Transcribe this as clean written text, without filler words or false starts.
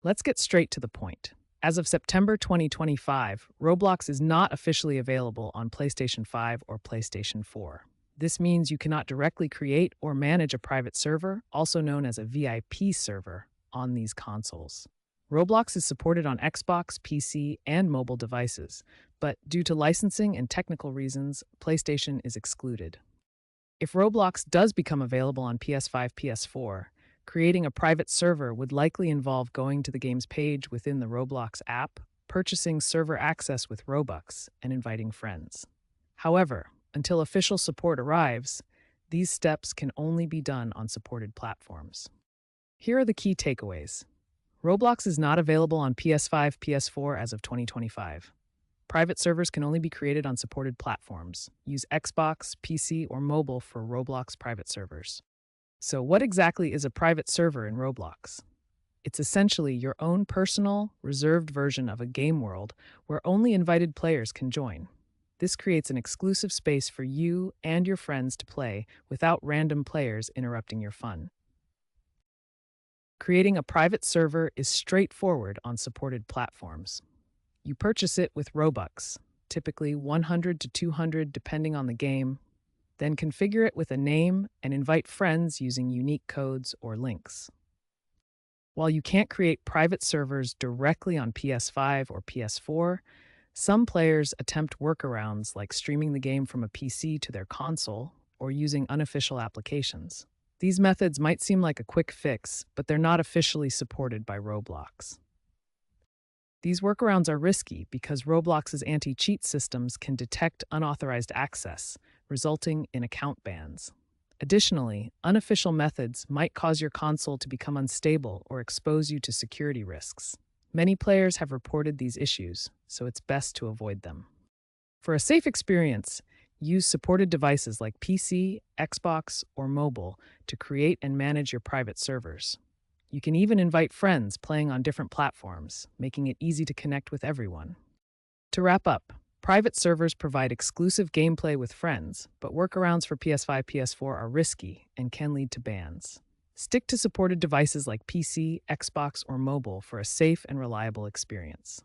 Let's get straight to the point. As of September 2025, Roblox is not officially available on PlayStation 5 or PlayStation 4. This means you cannot directly create or manage a private server, also known as a VIP server, on these consoles. Roblox is supported on Xbox, PC, and mobile devices, but due to licensing and technical reasons, PlayStation is excluded. If Roblox does become available on PS5, PS4, creating a private server would likely involve going to the game's page within the Roblox app, purchasing server access with Robux, and inviting friends. However, until official support arrives, these steps can only be done on supported platforms. Here are the key takeaways. Roblox is not available on PS5, PS4 as of 2025. Private servers can only be created on supported platforms. Use Xbox, PC, or mobile for Roblox private servers. So, what exactly is a private server in Roblox? It's essentially your own personal, reserved version of a game world where only invited players can join. This creates an exclusive space for you and your friends to play without random players interrupting your fun. Creating a private server is straightforward on supported platforms. You purchase it with Robux, typically 100 to 200 depending on the game, then configure it with a name and invite friends using unique codes or links. While you can't create private servers directly on PS5 or PS4, some players attempt workarounds like streaming the game from a PC to their console or using unofficial applications. These methods might seem like a quick fix, but they're not officially supported by Roblox. These workarounds are risky because Roblox's anti-cheat systems can detect unauthorized access, resulting in account bans. Additionally, unofficial methods might cause your console to become unstable or expose you to security risks. Many players have reported these issues, so it's best to avoid them. For a safe experience, use supported devices like PC, Xbox, or mobile to create and manage your private servers. You can even invite friends playing on different platforms, making it easy to connect with everyone. To wrap up, private servers provide exclusive gameplay with friends, but workarounds for PS5, PS4 are risky and can lead to bans. Stick to supported devices like PC, Xbox, or mobile for a safe and reliable experience.